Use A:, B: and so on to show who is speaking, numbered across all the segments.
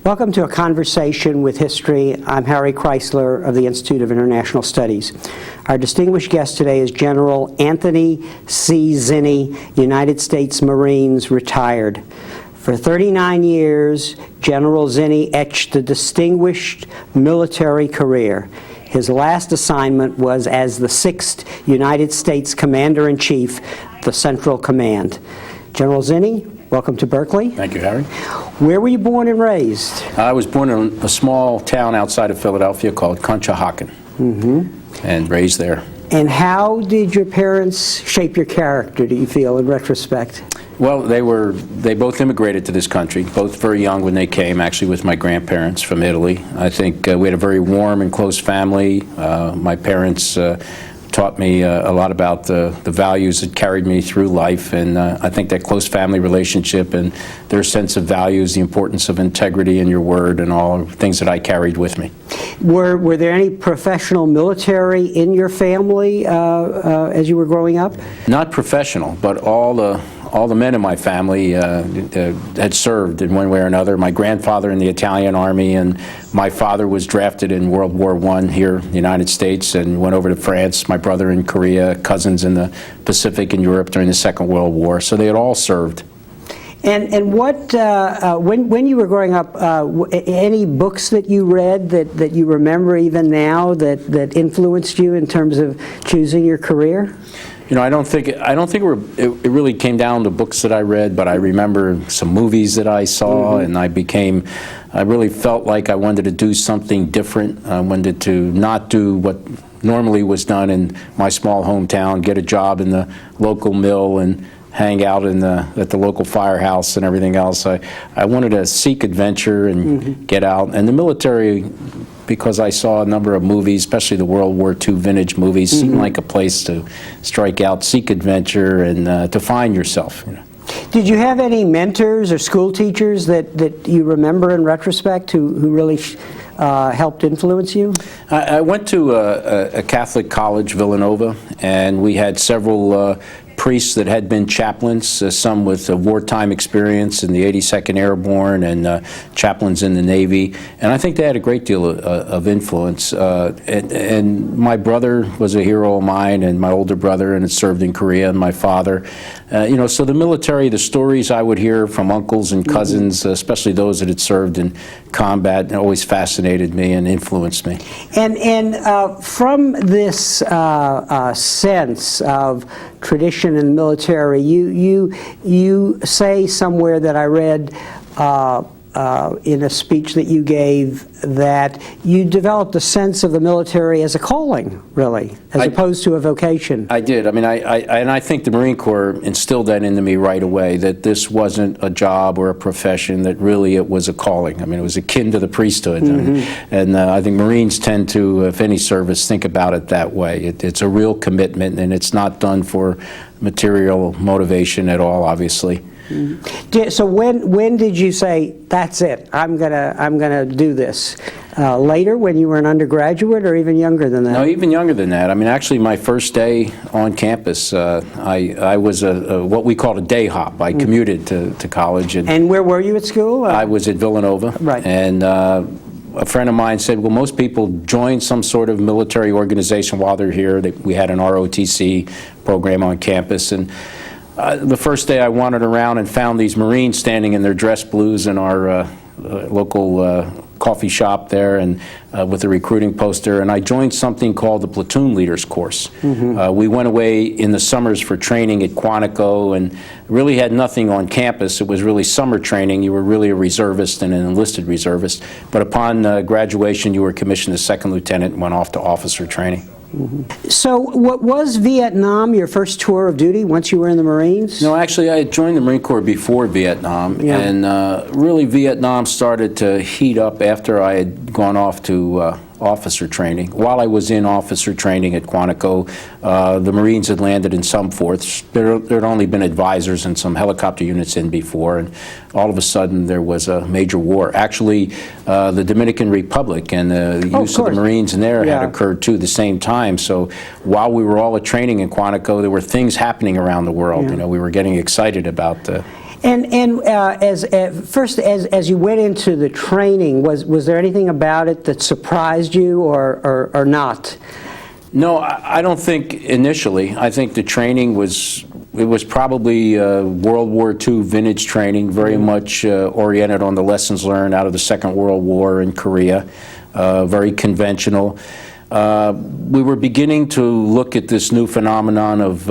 A: Welcome to A Conversation with History. I'm Harry Chrysler of the Institute of International Studies. Our distinguished guest today is General Anthony C. Zinni, United States Marines, retired. For 39 years, General Zinni etched a distinguished military career. His last assignment was as the 6th United States Commander-in-Chief, the Central Command. General Zinni, welcome to Berkeley.
B: Thank you, Harry.
A: Where were you born and raised?
B: I was born in a small town outside of Philadelphia called Conshohocken, and raised there.
A: And how did your parents shape your character, do you feel, in retrospect?
B: Well, they both immigrated to this country, both very young when they came, actually with my grandparents from Italy. I think we had a very warm and close family. My parents taught me a lot about the values that carried me through life, and I think that close family relationship and their sense of values, the importance of integrity in your word, and all things that I carried with me.
A: Were there any professional military in your family as you were growing up?
B: Not professional, but all the men in my family had served in one way or another. My grandfather in the Italian Army, and my father was drafted in World War I here in the United States and went over to France. My brother in Korea, cousins in the Pacific and Europe during the Second World War. So they had all served.
A: And what, when you were growing up, any books that you read that you remember even now that influenced you in terms of choosing your career?
B: You know, I don't think it really came down to books that I read, but I remember some movies that I saw, and I really felt like I wanted to do something different. I wanted to not do what normally was done in my small hometown, get a job in the local mill and hang out at the local firehouse and everything else. I wanted to seek adventure and get out. And the military, because I saw a number of movies, especially the World War II vintage movies, seemed like a place to strike out, seek adventure, and to find yourself. You know.
A: Did you have any mentors or school teachers that you remember in retrospect who really helped influence you?
B: I went to a Catholic college, Villanova, and we had several priests that had been chaplains, some with wartime experience in the 82nd Airborne and chaplains in the Navy. And I think they had a great deal of influence. And my brother was a hero of mine, and my older brother, and had served in Korea, and my father. You know, so the military, the stories I would hear from uncles and cousins, especially those that had served in combat, always fascinated me and influenced me.
A: And from this sense of tradition in the military, you say somewhere that I read in a speech that you gave that you developed a sense of the military as a calling, really, as opposed to a vocation.
B: I did. I mean, I think the Marine Corps instilled that into me right away, that this wasn't a job or a profession, that really it was a calling. I mean, it was akin to the priesthood. And I think Marines tend to, if any service, think about it that way. It's a real commitment, and it's not done for material motivation at all, obviously.
A: So when did you say, that's it, I'm gonna do this? Later, when you were an undergraduate, or even younger than that?
B: No, even younger than that. I mean, actually, my first day on campus, I was what we called a day hop. I commuted to college.
A: And where were you at school?
B: I was at Villanova. Right. And a friend of mine said, well, most people join some sort of military organization while they're here. We had an ROTC program on campus, and the first day I wandered around and found these Marines standing in their dress blues in our local coffee shop there, and with a recruiting poster, and I joined something called the Platoon Leaders Course. We went away in the summers for training at Quantico, and really had nothing on campus. It was really summer training. You were really a reservist and an enlisted reservist, but upon graduation you were commissioned as second lieutenant and went off to officer training.
A: So what was Vietnam your first tour of duty once you were in the Marines?
B: No, actually I had joined the Marine Corps before Vietnam, and really Vietnam started to heat up after I had gone off to officer training. While I was in officer training at Quantico, the Marines had landed in some forts. There had only been advisors and some helicopter units in before, and all of a sudden there was a major war. Actually, the Dominican Republic and the use of the Marines in there had occurred too at the same time. So while we were all at training in Quantico, there were things happening around the world. You know, we were getting excited about
A: As you went into the training, was there anything about it that surprised you or not?
B: No, I don't think initially. I think the training was probably World War II vintage training, very much oriented on the lessons learned out of the Second World War in Korea, very conventional. We were beginning to look at this new phenomenon of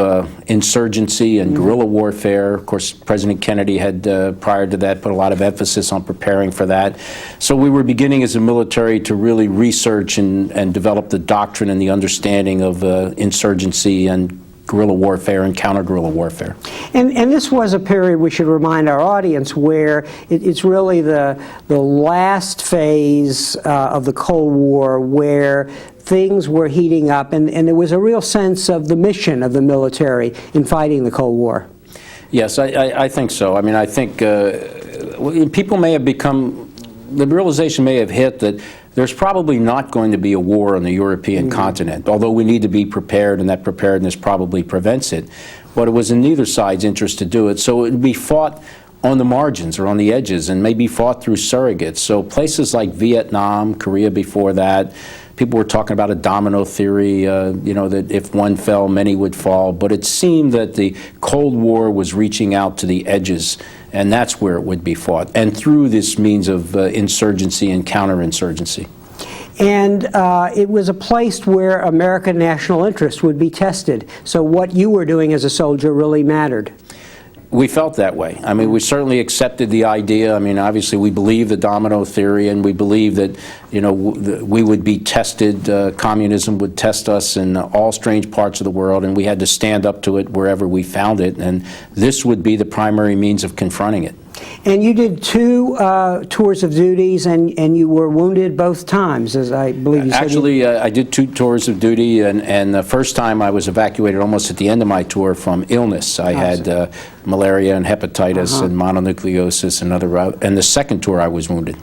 B: insurgency and guerrilla warfare. Of course, President Kennedy had, prior to that, put a lot of emphasis on preparing for that. So we were beginning as a military to really research and develop the doctrine and the understanding of insurgency and guerrilla warfare and counter-guerrilla warfare.
A: And this was a period, we should remind our audience, where it's really the last phase of the Cold War, where things were heating up, and there was a real sense of the mission of the military in fighting the Cold War.
B: Yes, I think so. I mean, I think people may have become, the realization may have hit that there's probably not going to be a war on the European continent, although we need to be prepared, and that preparedness probably prevents it. But it was in neither side's interest to do it, so it would be fought on the margins or on the edges, and maybe fought through surrogates. So places like Vietnam, Korea before that, people were talking about a domino theory, you know, that if one fell, many would fall. But it seemed that the Cold War was reaching out to the edges, and that's where it would be fought, and through this means of insurgency and counterinsurgency.
A: And it was a place where American national interest would be tested. So what you were doing as a soldier really mattered.
B: We felt that way. I mean, we certainly accepted the idea. I mean, obviously, we believe the domino theory, and we believe that, you know, we would be tested. Communism would test us in all strange parts of the world, and we had to stand up to it wherever we found it. And this would be the primary means of confronting it.
A: And you did 2 tours of duties, and you were wounded both times, as I believe you said.
B: Actually, I did 2 tours of duty, and the first time I was evacuated almost at the end of my tour from illness. I had malaria and hepatitis and mononucleosis and the second tour I was wounded.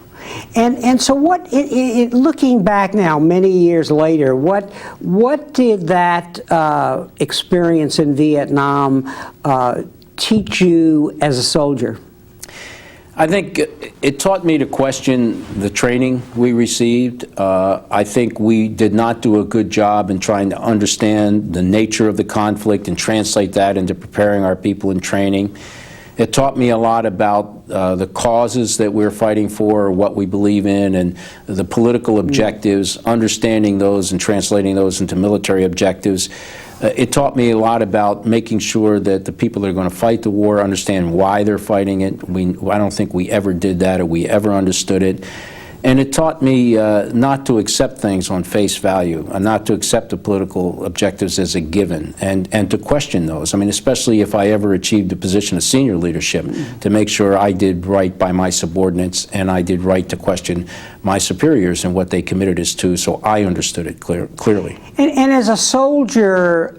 A: And so what, looking back now, many years later, what did that experience in Vietnam teach you as a soldier?
B: I think it taught me to question the training we received. I think we did not do a good job in trying to understand the nature of the conflict and translate that into preparing our people in training. It taught me a lot about the causes that we're fighting for, what we believe in, and the political objectives, understanding those and translating those into military objectives. It taught me a lot about making sure that the people that are going to fight the war understand why they're fighting it. I don't think we ever did that or we ever understood it. And it taught me not to accept things on face value, and not to accept the political objectives as a given, and to question those. I mean, especially if I ever achieved a position of senior leadership, to make sure I did right by my subordinates and I did right to question my superiors and what they committed us to, so I understood it clearly. And
A: as a soldier,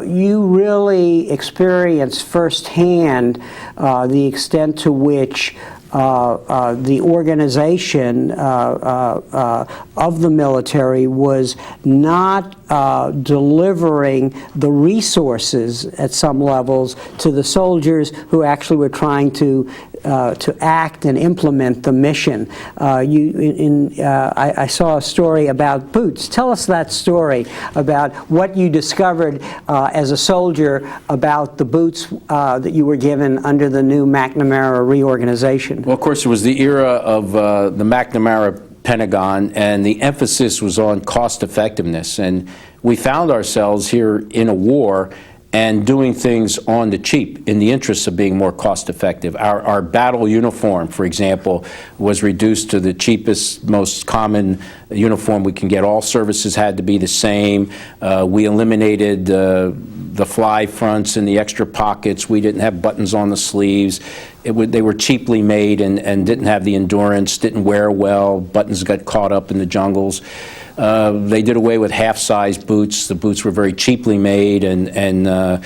A: you really experienced firsthand the extent to which the organization of the military was not delivering the resources at some levels to the soldiers who actually were trying to act and implement the mission. I saw a story about boots. Tell us that story about what you discovered as a soldier about the boots that you were given under the new McNamara reorganization. Well,
B: of course, it was the era of the McNamara Pentagon, and the emphasis was on cost effectiveness. And we found ourselves here in a war and doing things on the cheap in the interests of being more cost effective. Our battle uniform, for example, was reduced to the cheapest, most common uniform we can get. All services had to be the same. We eliminated the fly fronts and the extra pockets. We didn't have buttons on the sleeves. They were cheaply made and didn't have the endurance, didn't wear well. Buttons got caught up in the jungles. They did away with half-size boots. The boots were very cheaply made and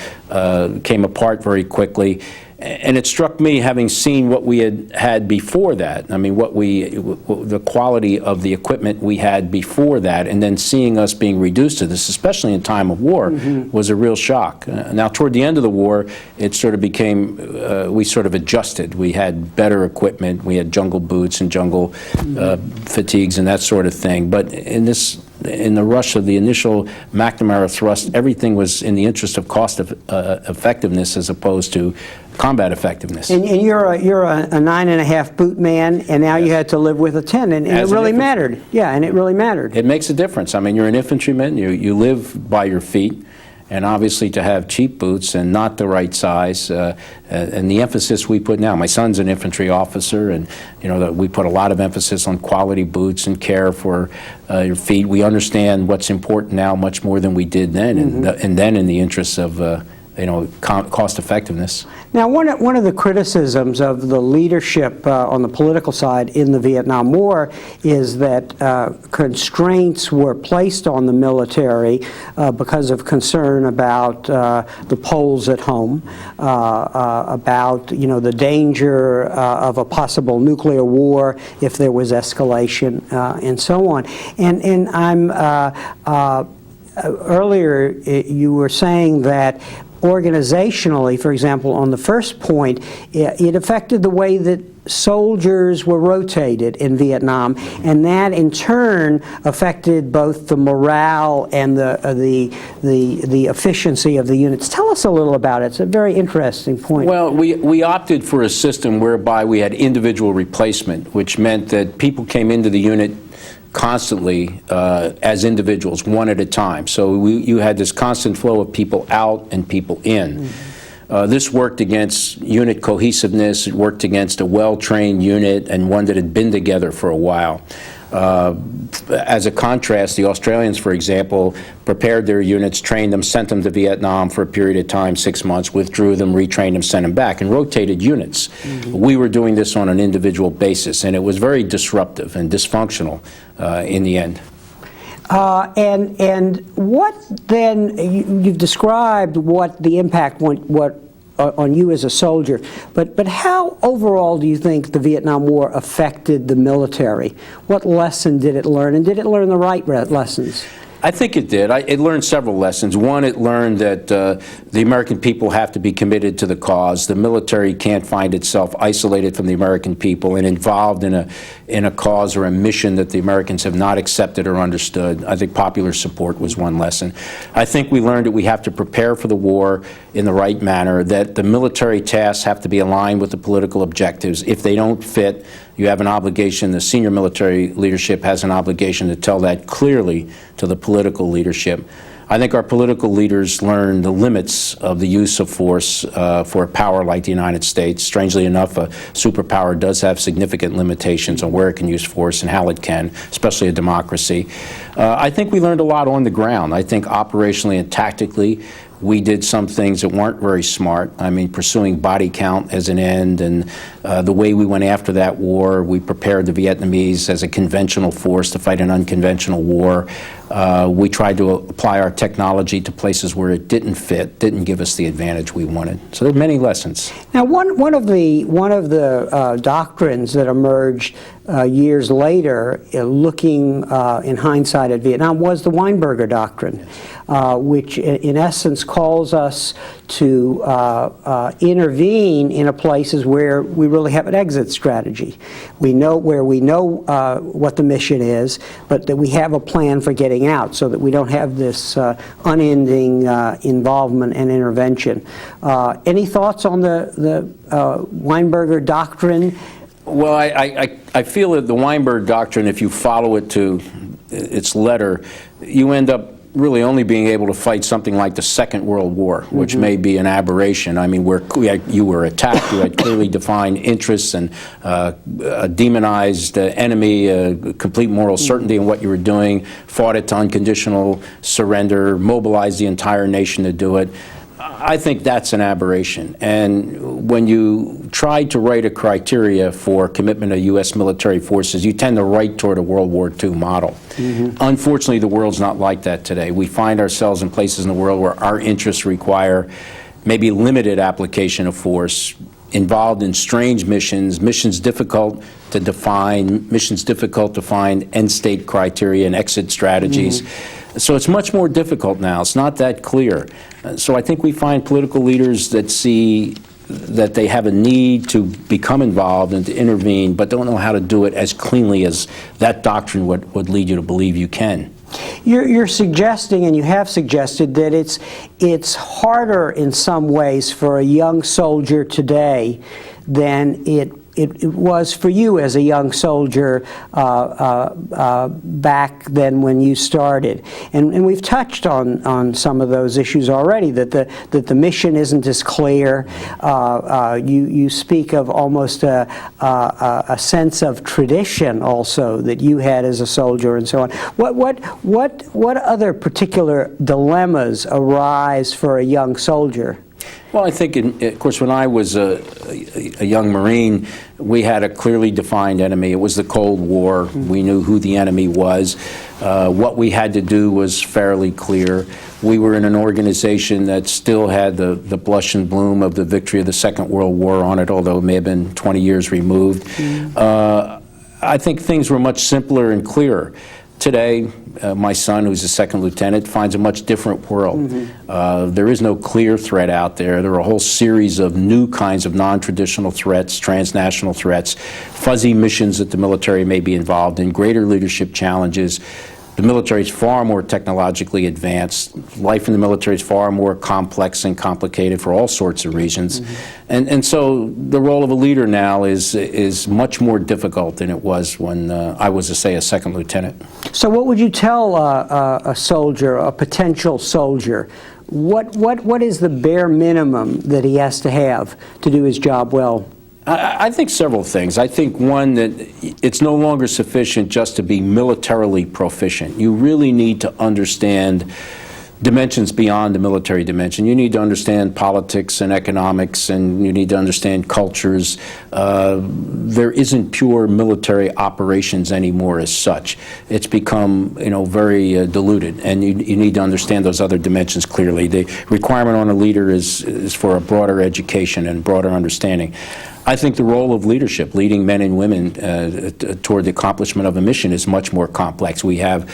B: came apart very quickly. And it struck me, having seen what we had before that, I mean, the quality of the equipment we had before that, and then seeing us being reduced to this, especially in time of war, was a real shock. Now, toward the end of the war, it sort of became, we sort of adjusted. We had better equipment. We had jungle boots and jungle fatigues and that sort of thing. But in the rush of the initial McNamara thrust, everything was in the interest of cost effectiveness as opposed to combat effectiveness.
A: And you're a 9.5 boot man, and now you had to live with a 10, and it really mattered. Yeah, and it really mattered.
B: It makes a difference. I mean, you're an infantryman. You live by your feet. And obviously to have cheap boots and not the right size, and the emphasis we put now. My son's an infantry officer, and we put a lot of emphasis on quality boots and care for your feet. We understand what's important now much more than we did then, and then in the interests of cost effectiveness.
A: Now, one of the criticisms of the leadership on the political side in the Vietnam War is that constraints were placed on the military because of concern about the Poles at home, about the danger of a possible nuclear war if there was escalation, and so on. And earlier you were saying that organizationally, for example, on the first point, it affected the way that soldiers were rotated in Vietnam, and that in turn affected both the morale and the efficiency of the units. Tell us a little about it. It's a very interesting point.
B: Well, we opted for a system whereby we had individual replacement, which meant that people came into the unit constantly as individuals, one at a time. So you had this constant flow of people out and people in. This worked against unit cohesiveness. It worked against a well-trained unit and one that had been together for a while. As a contrast, the Australians, for example, prepared their units, trained them, sent them to Vietnam for a period of time, 6 months, withdrew them, retrained them, sent them back, and rotated units. We were doing this on an individual basis, and it was very disruptive and dysfunctional in the end.
A: And what then, you've described what the impact on you as a soldier, but how overall do you think the Vietnam War affected the military? What lesson did it learn, and did it learn the right lessons?
B: I think it did. It learned several lessons. One, it learned that the American people have to be committed to the cause. The military can't find itself isolated from the American people and involved in a cause or a mission that the Americans have not accepted or understood. I think popular support was one lesson. I think we learned that we have to prepare for the war in the right manner, that the military tasks have to be aligned with the political objectives. If they don't fit, you have an obligation, the senior military leadership has an obligation to tell that clearly to the political leadership. I think our political leaders learned the limits of the use of force for a power like the United States. Strangely enough, a superpower does have significant limitations on where it can use force and how it can, especially a democracy. I think we learned a lot on the ground. I think operationally and tactically, we did some things that weren't very smart. I mean, pursuing body count as an end, and the way we went after that war, we prepared the Vietnamese as a conventional force to fight an unconventional war. We tried to apply our technology to places where it didn't fit, didn't give us the advantage we wanted. So there are many lessons.
A: Now, one of the doctrines that emerged years later, looking in hindsight at Vietnam, was the Weinberger Doctrine, which in essence calls us to intervene in places where we really have an exit strategy. We know what the mission is, but that we have a plan for getting out so that we don't have this unending involvement and intervention. Any thoughts on the Weinberger Doctrine?
B: Well, I feel that the Weinberg Doctrine, if you follow it to its letter, you end up really only being able to fight something like the Second World War, which may be an aberration. I mean, where you were attacked, you had clearly defined interests and a demonized enemy, complete moral certainty in what you were doing, fought it to unconditional surrender, mobilized the entire nation to do it. I think that's an aberration. And when you try to write a criteria for commitment of U.S. military forces, you tend to write toward a World War II model. Unfortunately, the world's not like that today. We find ourselves in places in the world where our interests require maybe limited application of force, involved in strange missions difficult to define, missions difficult to find end state criteria and exit strategies. So it's much more difficult now. It's not that clear. So I think we find political leaders that see that they have a need to become involved and to intervene, but don't know how to do it as cleanly as that doctrine would lead you to believe you can.
A: You're suggesting, and you have suggested, that it's harder in some ways for a young soldier today than it was for you as a young soldier back then when you started. And we've touched on some of those issues already, that the mission isn't as clear. You speak of almost a sense of tradition also that you had as a soldier and so on. What other particular dilemmas arise for a young soldier?
B: Well, I think, of course, when I was a young Marine, we had a clearly defined enemy. It was the Cold War. We knew who the enemy was. What we had to do was fairly clear. We were in an organization that still had the blush and bloom of the victory of the Second World War on it, although it may have been 20 years removed. I think things were much simpler and clearer. Today, my son, who's a second lieutenant, finds a much different world. There is no clear threat out there. There are a whole series of new kinds of non-traditional threats, transnational threats, fuzzy missions that the military may be involved in, greater leadership challenges. The military is far more technologically advanced. Life in the military is far more complex and complicated for all sorts of reasons. And so the role of a leader now is much more difficult than it was when I was, say, a second lieutenant.
A: So what would you tell a soldier, a potential soldier? What is the bare minimum that he has to have to do his job well?
B: I think several things. I think, one, that it's no longer sufficient just to be militarily proficient. You really need to understand dimensions beyond the military dimension. You need to understand politics and economics, and you need to understand cultures. There isn't pure military operations anymore as such. It's become, very diluted, and you need to understand those other dimensions clearly. The requirement on a leader is for a broader education and broader understanding. I think the role of leadership, leading men and women toward the accomplishment of a mission, is much more complex. We have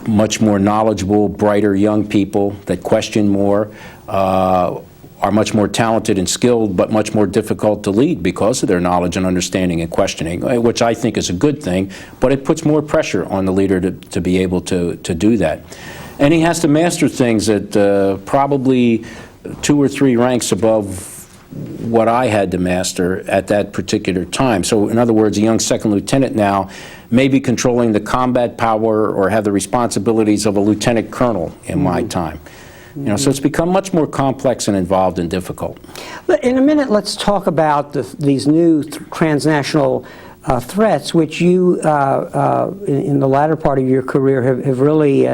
B: much more knowledgeable, brighter young people that question more, are much more talented and skilled, but much more difficult to lead because of their knowledge and understanding and questioning, which I think is a good thing, but it puts more pressure on the leader to be able to do that. And he has to master things that probably 2 or 3 ranks above what I had to master at that particular time. So in other words, a young second lieutenant now may be controlling the combat power or have the responsibilities of a lieutenant colonel in my time. So it's become much more complex and involved and difficult.
A: In a minute, let's talk about these new transnational threats, which you, in the latter part of your career, have really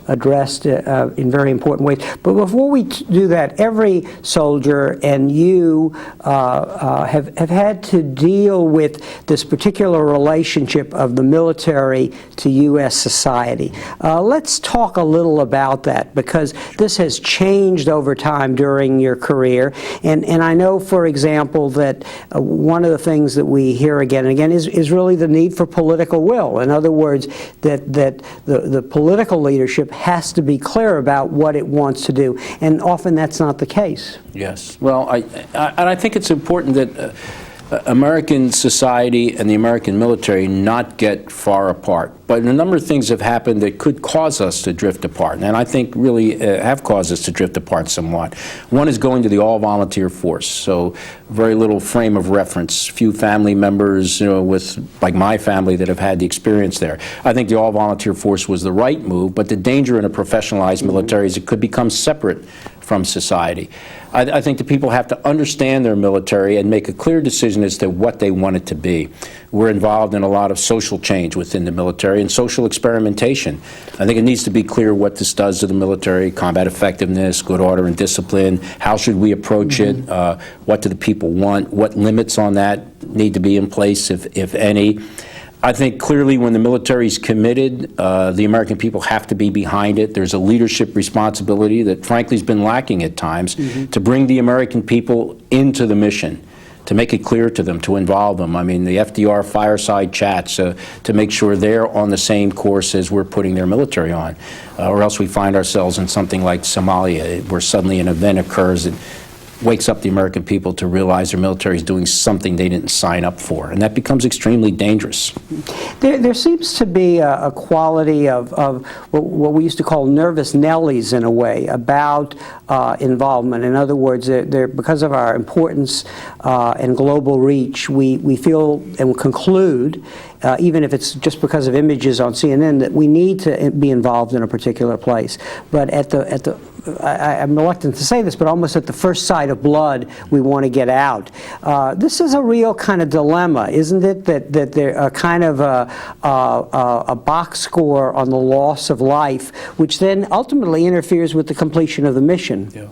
A: addressed in very important ways. But before we do that, every soldier and you have had to deal with this particular relationship of the military to U.S. society. Let's talk a little about that, because this has changed over time during your career. And I know, for example, that one of the things that we hear again and again is really the need for political will. In other words, that the political leadership has to be clear about what it wants to do, and often that's not the case.
B: Yes. Well, I think it's important that American society and the American military not get far apart. But a number of things have happened that could cause us to drift apart, and I think really have caused us to drift apart somewhat. One is going to the all-volunteer force, so very little frame of reference, few family members, with like my family that have had the experience there. I think the all-volunteer force was the right move, but the danger in a professionalized military is it could become separate from society. I think the people have to understand their military and make a clear decision as to what they want it to be. We're involved in a lot of social change within the military and social experimentation. I think it needs to be clear what this does to the military: combat effectiveness, good order and discipline. How should we approach it? What do the people want? What limits on that need to be in place, if any? I think clearly when the military is committed, the American people have to be behind it. There's a leadership responsibility that frankly has been lacking at times to bring the American people into the mission, to make it clear to them, to involve them. I mean, the FDR fireside chats to make sure they're on the same course as we're putting their military on, or else we find ourselves in something like Somalia, where suddenly an event occurs that wakes up the American people to realize their military is doing something they didn't sign up for, and that becomes extremely dangerous.
A: There seems to be a quality of what we used to call nervous Nellies, in a way, about involvement. In other words, because of our importance and global reach, we feel and conclude, even if it's just because of images on CNN, that we need to be involved in a particular place. But I'm reluctant to say this, but almost at the first sight of blood, we want to get out. This is a real kind of dilemma, isn't it? That there are kind of a box score on the loss of life, which then ultimately interferes with the completion of the mission.
B: Yeah.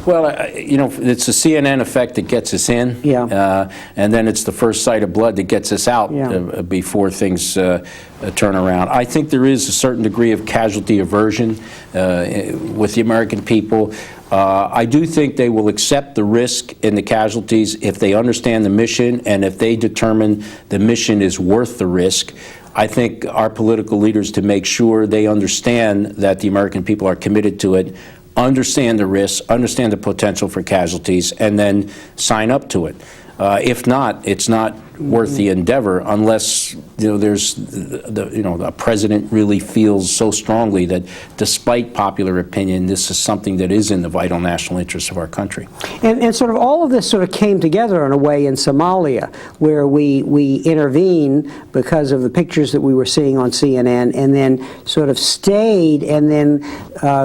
B: Well, it's the CNN effect that gets us in, and then it's the first sight of blood that gets us out before things turn around. I think there is a certain degree of casualty aversion with the American people. I do think they will accept the risk and the casualties if they understand the mission and if they determine the mission is worth the risk. I think our political leaders, to make sure they understand that the American people are committed to it, understand the risks, understand the potential for casualties, and then sign up to it. If not, it's not worth the endeavor unless there's a president really feels so strongly that, despite popular opinion, this is something that is in the vital national interest of our country.
A: And sort of all of this sort of came together in a way in Somalia, where we intervened because of the pictures that we were seeing on CNN, and then sort of stayed, and then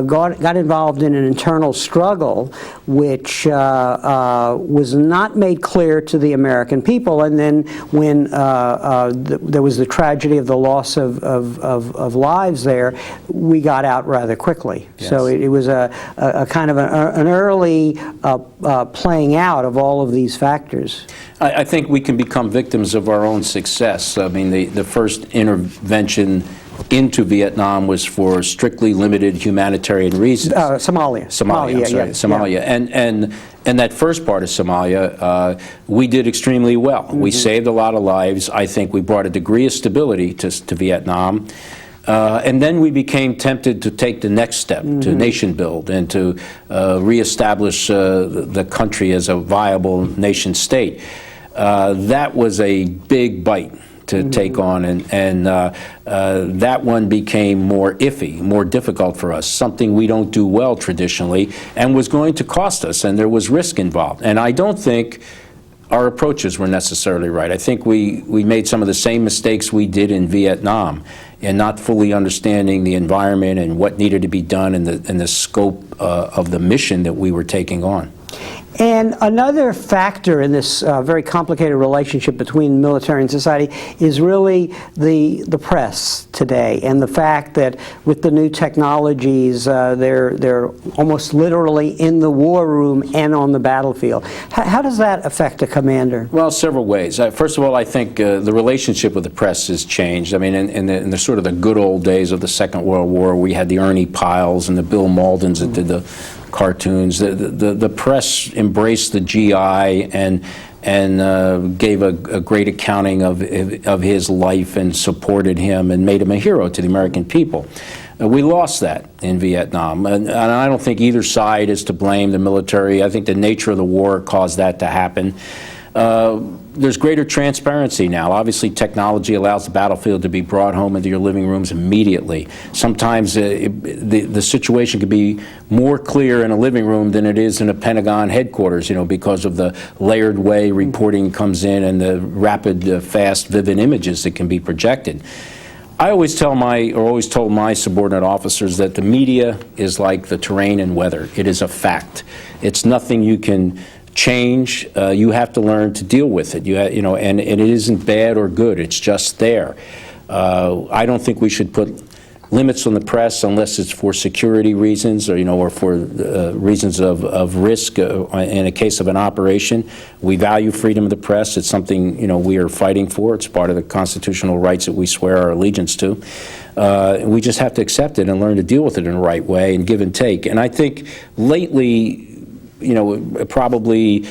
A: got involved in an internal struggle which was not made clear to the American people. And then when there was the tragedy of the loss of lives there, we got out rather quickly. Yes. So it was a kind of an early playing out of all of these factors.
B: I think we can become victims of our own success. I mean, the first intervention into Vietnam was for strictly limited humanitarian reasons.
A: Somalia.
B: And that first part of Somalia, we did extremely well. Mm-hmm. We saved a lot of lives. I think we brought a degree of stability to Vietnam. And then we became tempted to take the next step, to nation build, and to reestablish the country as a viable nation state. That was a big bite to take on, and that one became more iffy, more difficult for us, something we don't do well traditionally, and was going to cost us, and there was risk involved. And I don't think our approaches were necessarily right. I think we made some of the same mistakes we did in Vietnam, in not fully understanding the environment and what needed to be done and the scope of the mission that we were taking on.
A: And another factor in this very complicated relationship between military and society is really the press today, and the fact that with the new technologies, they're almost literally in the war room and on the battlefield. How does that affect a commander?
B: Well, several ways. First of all, I think the relationship with the press has changed. I mean, in the sort of the good old days of the Second World War, we had the Ernie Pyles and the Bill Maldons that did the cartoons. The press embraced the GI and gave a great accounting of his life and supported him and made him a hero to the American people. We lost that in Vietnam, and I don't think either side is to blame. The military, I think the nature of the war caused that to happen. There's greater transparency now. Obviously, technology allows the battlefield to be brought home into your living rooms immediately. Sometimes the situation could be more clear in a living room than it is in a Pentagon headquarters, because of the layered way reporting comes in and the rapid, fast, vivid images that can be projected. I always told my subordinate officers that the media is like the terrain and weather. It is a fact. It's nothing you can change. You have to learn to deal with it. And it isn't bad or good. It's just there. I don't think we should put limits on the press unless it's for security reasons or for reasons of risk. In a case of an operation, we value freedom of the press. It's something we are fighting for. It's part of the constitutional rights that we swear our allegiance to. We just have to accept it and learn to deal with it in the right way and give and take. And I think lately, probably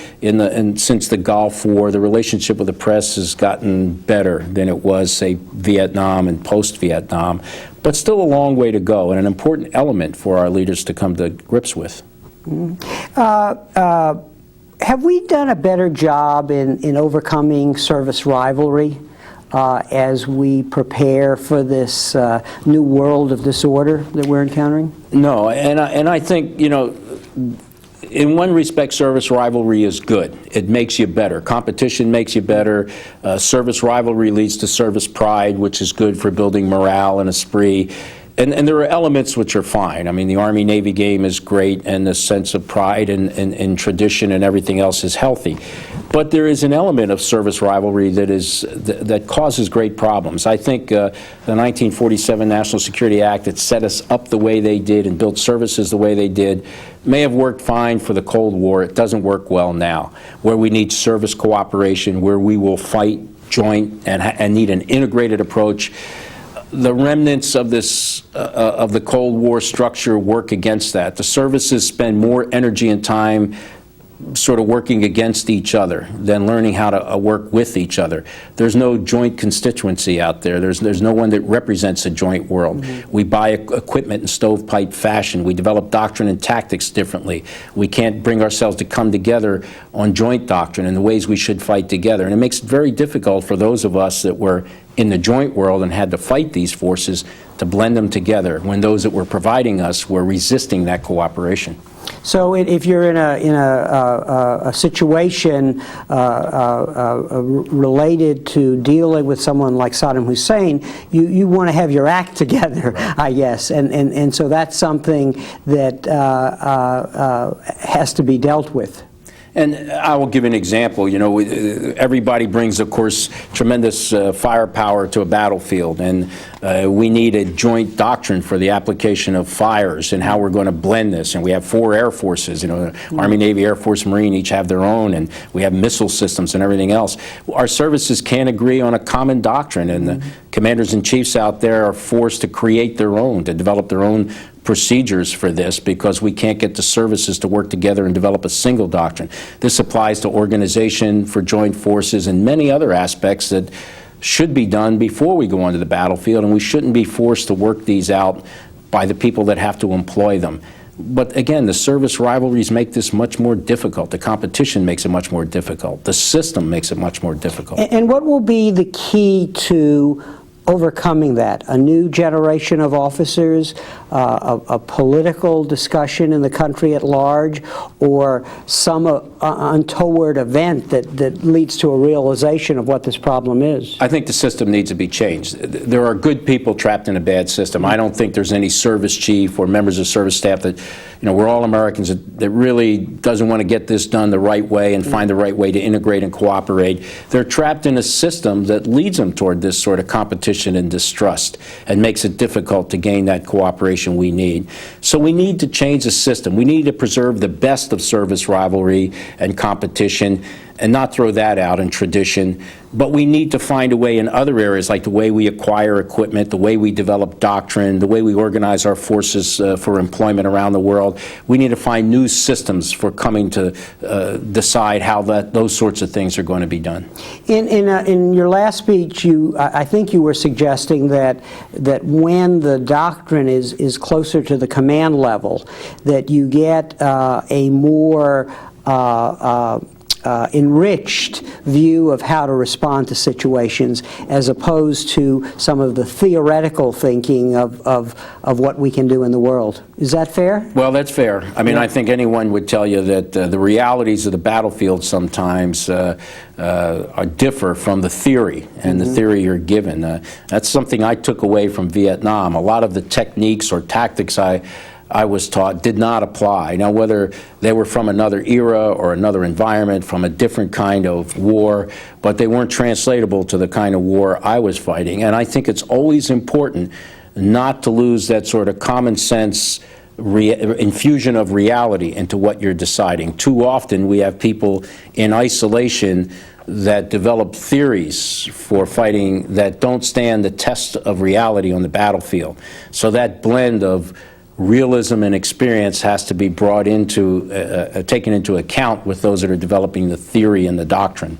B: since the Gulf War, the relationship with the press has gotten better than it was, say, Vietnam and post-Vietnam, but still a long way to go, and an important element for our leaders to come to grips with.
A: Have we done a better job in overcoming service rivalry as we prepare for this new world of disorder that we're encountering?
B: No, and I think, in one respect, service rivalry is good. It makes you better. Competition makes you better. Service rivalry leads to service pride, which is good for building morale and esprit. And there are elements which are fine. I mean, the Army-Navy game is great, and the sense of pride and tradition and everything else is healthy. But there is an element of service rivalry that causes great problems. I think the 1947 National Security Act that set us up the way they did and built services the way they did may have worked fine for the Cold War. It doesn't work well now, where we need service cooperation, where we will fight joint and need an integrated approach. The remnants of the Cold War structure work against that. The services spend more energy and time sort of working against each other than learning how to work with each other. There's no joint constituency out there. There's no one that represents a joint world. Mm-hmm. We buy equipment in stovepipe fashion. We develop doctrine and tactics differently. We can't bring ourselves to come together on joint doctrine and the ways we should fight together. And it makes it very difficult for those of us that were in the joint world and had to fight these forces to blend them together when those that were providing us were resisting that cooperation.
A: So if you're in a situation related to dealing with someone like Saddam Hussein, you want to have your act together, right, I guess, and so that's something that has to be dealt with.
B: And I will give an example. Everybody brings, of course, tremendous firepower to a battlefield, and we need a joint doctrine for the application of fires and how we're going to blend this. And we have 4 air forces, Army, Navy, Air Force, Marine, each have their own, and we have missile systems and everything else. Our services can't agree on a common doctrine, and the commanders-in-chiefs out there are forced to create their own, to develop their own procedures for this, because we can't get the services to work together and develop a single doctrine. This applies to organization for joint forces and many other aspects that should be done before we go onto the battlefield, and we shouldn't be forced to work these out by the people that have to employ them. But again, the service rivalries make this much more difficult. The competition makes it much more difficult. The system makes it much more difficult.
A: And what will be the key to overcoming that? A new generation of officers, a political discussion in the country at large, or some untoward event that leads to a realization of what this problem is?
B: I think the system needs to be changed. There are good people trapped in a bad system. I don't think there's any service chief or members of service staff that, we're all Americans that really doesn't want to get this done the right way and find the right way to integrate and cooperate. They're trapped in a system that leads them toward this sort of competition and distrust and makes it difficult to gain that cooperation we need. So we need to change the system. We need to preserve the best of service rivalry and competition and not throw that out in tradition. But we need to find a way in other areas, like the way we acquire equipment, the way we develop doctrine, the way we organize our forces for employment around the world. We need to find new systems for coming to decide how those sorts of things are going to be done.
A: In your last speech, I think you were suggesting that when the doctrine is closer to the command level, that you get a more enriched view of how to respond to situations, as opposed to some of the theoretical thinking of what we can do in the world. Is that fair?
B: Well, that's fair. I mean, I think anyone would tell you that the realities of the battlefield sometimes differ from the theory and the theory you're given. That's something I took away from Vietnam. A lot of the techniques or tactics I was taught did not apply. Now, whether they were from another era or another environment, from a different kind of war, but they weren't translatable to the kind of war I was fighting. And I think it's always important not to lose that sort of common sense infusion of reality into what you're deciding. Too often we have people in isolation that develop theories for fighting that don't stand the test of reality on the battlefield. So that blend of realism and experience has to be brought into, taken into account with those that are developing the theory and the doctrine.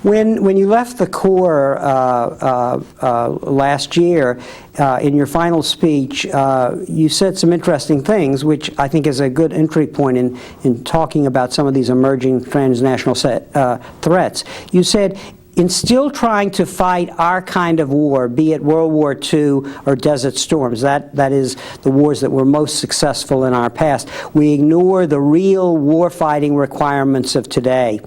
A: When you left the Corps last year, in your final speech, you said some interesting things, which I think is a good entry point in talking about some of these emerging transnational threats. You said, in still trying to fight our kind of war, be it World War II or Desert Storms, that is the wars that were most successful in our past, we ignore the real war-fighting requirements of today.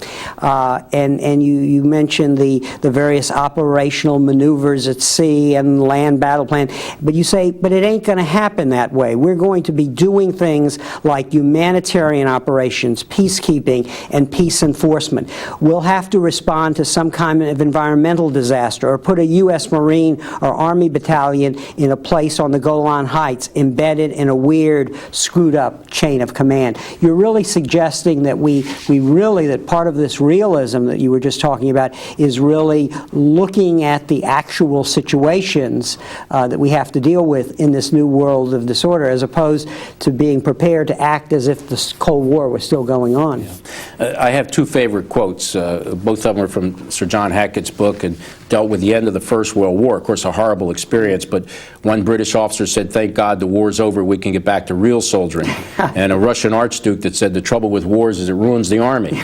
A: And you mentioned the various operational maneuvers at sea and land battle plan, but you say, but it ain't going to happen that way. We're going to be doing things like humanitarian operations, peacekeeping, and peace enforcement. We'll have to respond to some kind of environmental disaster, or put a U.S. Marine or Army battalion in a place on the Golan Heights embedded in a weird, screwed up chain of command. You're really suggesting that that part of this realism that you were just talking about is really looking at the actual situations that we have to deal with in this new world of disorder, as opposed to being prepared to act as if the Cold War was still going on.
B: Yeah. I have two favorite quotes. Both of them are from Sir John Hackett's book and dealt with the end of the First World War. Of course, a horrible experience, but one British officer said, "Thank God the war's over, we can get back to real soldiering." And a Russian archduke that said, "The trouble with wars is it ruins the army."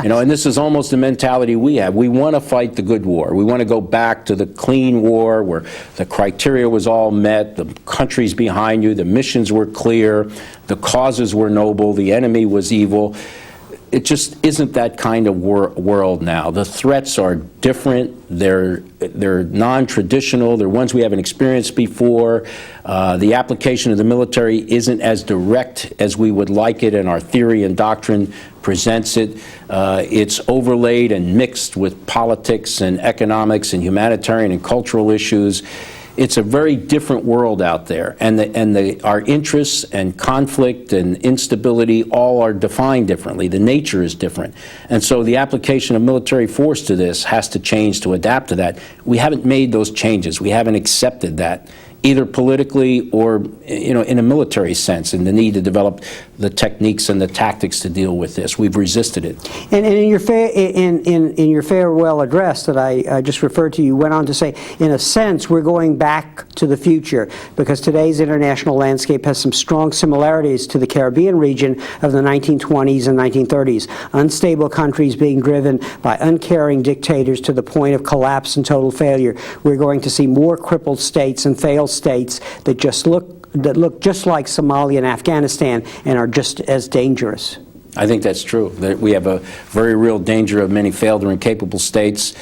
B: You know, and this is almost the mentality we have. We want to fight the good war. We want to go back to the clean war where the criteria was all met, the countries behind you, the missions were clear, the causes were noble, the enemy was evil. It just isn't that kind of world now. The threats are different. They're non-traditional. They're ones we haven't experienced before. The application of the military isn't as direct as we would like it, and our theory and doctrine presents it. It's overlaid and mixed with politics and economics and humanitarian and cultural issues. It's a very different world out there, and our interests and conflict and instability all are defined differently. The nature is different. And so the application of military force to this has to change to adapt to that. We haven't made those changes. We haven't accepted that, either politically or, you know, in a military sense, and the need to develop the techniques and the tactics to deal with this. We've resisted it.
A: And in your farewell address that I just referred to, you went on to say, in a sense, we're going back to the future, because today's international landscape has some strong similarities to the Caribbean region of the 1920s and 1930s. Unstable countries being driven by uncaring dictators to the point of collapse and total failure. We're going to see more crippled states and failed states that look just like Somalia and Afghanistan and are just as dangerous.
B: I think that's true. That we have a very real danger of many failed or incapable states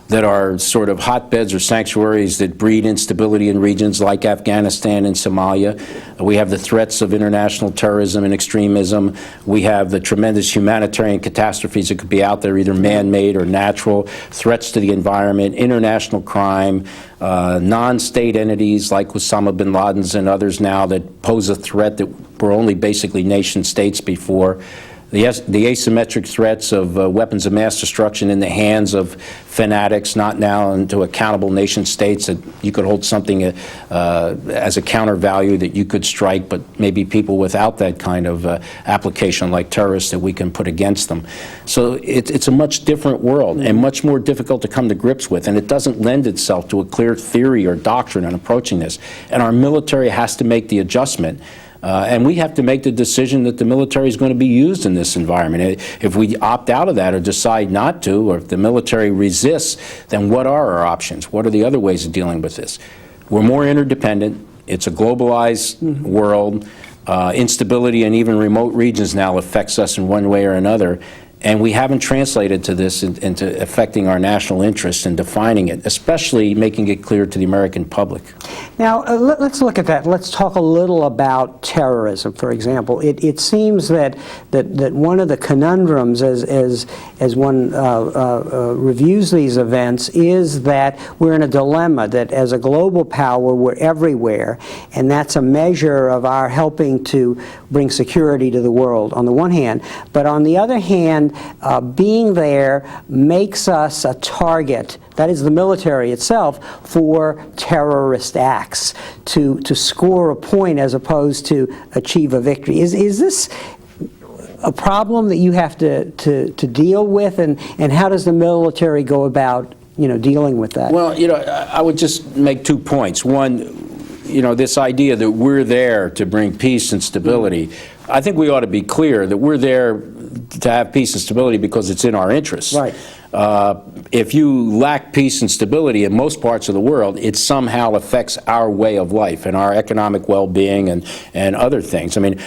B: that are sort of hotbeds or sanctuaries that breed instability in regions like Afghanistan and Somalia. We have the threats of international terrorism and extremism. We have the tremendous humanitarian catastrophes that could be out there, either man-made or natural, threats to the environment, international crime, non-state entities like Osama bin Laden's and others now that pose a threat that were only basically nation states before. The asymmetric threats of weapons of mass destruction in the hands of fanatics, not now into accountable nation states, that you could hold something as a counter value that you could strike, but maybe people without that kind of application, like terrorists, that we can put against them. So it's a much different world and much more difficult to come to grips with, and it doesn't lend itself to a clear theory or doctrine on approaching this. And our military has to make the adjustment. And we have to make the decision that the military is going to be used in this environment. If we opt out of that or decide not to, or if the military resists, then what are our options? What are the other ways of dealing with this? We're more interdependent. It's a globalized world. Instability in even remote regions now affects us in one way or another. And we haven't translated to this into affecting our national interests and defining it, especially making it clear to the American public.
A: Now, let's look at that. Let's talk a little about terrorism, for example. It seems that one of the conundrums as one reviews these events is that we're in a dilemma, that as a global power, we're everywhere, and that's a measure of our helping to bring security to the world, on the one hand. But on the other hand, being there makes us a target that is the military itself, for terrorist acts, to score a point as opposed to achieve a victory. Is this a problem that you have to deal with, and how does the military go about dealing with that?
B: Well, I would just make 2 points. One, this idea that we're there to bring peace and stability, I think we ought to be clear that we're there to have peace and stability because it's in our interests.
A: Right.
B: If you lack peace and stability in most parts of the world, it somehow affects our way of life and our economic well-being and other things. I mean,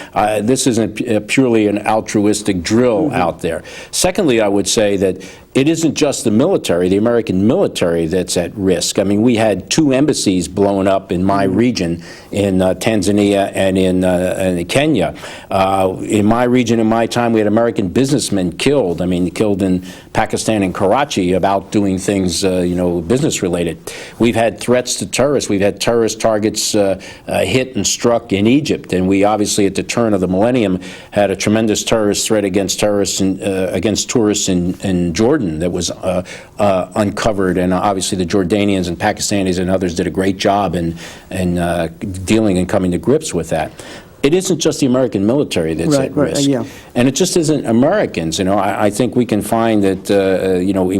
B: this isn't purely an altruistic drill out there. Secondly, I would say that it isn't just the military, the American military, that's at risk. I mean, we had 2 embassies blown up in my region, in Tanzania and in Kenya. In my region, in my time, we had American businessmen killed. I mean, killed in Pakistan and Karachi about doing things, business-related. We've had threats to terrorists. We've had terrorist targets hit and struck in Egypt, and we obviously, at the turn of the millennium, had a tremendous terrorist threat against tourists in Jordan that was uncovered, and obviously the Jordanians and Pakistanis and others did a great job in dealing and coming to grips with that. It isn't just the American military that's at risk, and it just isn't Americans. I think we can find that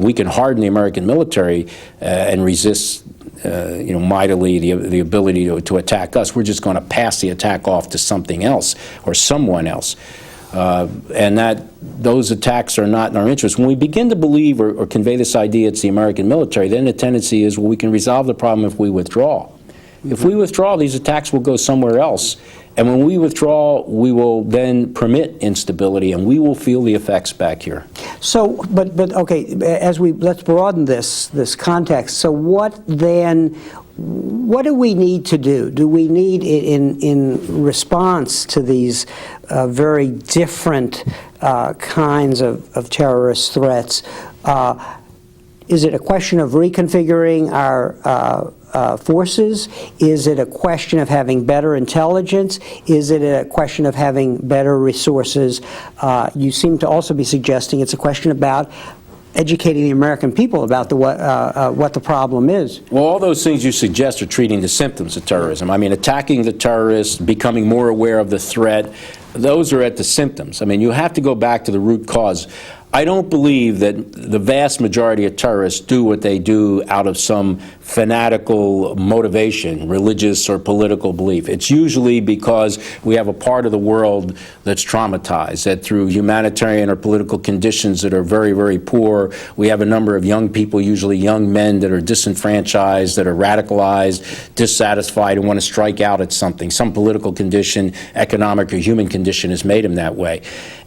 B: we can harden the American military and resist mightily the ability to attack us. We're just going to pass the attack off to something else or someone else. And that those attacks are not in our interest. When we begin to believe or convey this idea it's the American military, then the tendency is, well, we can resolve the problem if we withdraw. If we withdraw, these attacks will go somewhere else. And when we withdraw, we will then permit instability, and we will feel the effects back here.
A: So, but okay, let's broaden this context. So what do we need to do? Do we need, in response to these very different kinds of terrorist threats, is it a question of reconfiguring our forces? Is it a question of having better intelligence? Is it a question of having better resources? You seem to also be suggesting it's a question about educating the American people about what the problem is.
B: Well, all those things you suggest are treating the symptoms of terrorism. I mean, attacking the terrorists, becoming more aware of the threat, those are at the symptoms. I mean, you have to go back to the root cause. I don't believe that the vast majority of terrorists do what they do out of some fanatical motivation, religious or political belief. It's usually because we have a part of the world that's traumatized, that through humanitarian or political conditions that are very, very poor, we have a number of young people, usually young men, that are disenfranchised, that are radicalized, dissatisfied, and want to strike out at something. Some political condition, economic or human condition has made them that way.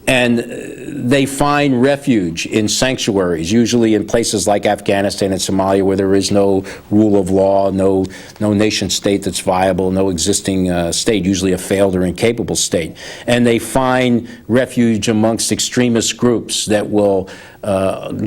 B: And they find refuge in sanctuaries, usually in places like Afghanistan and Somalia, where there is no rule of law, no nation state that's viable, no existing state, usually a failed or incapable state. And they find refuge amongst extremist groups that will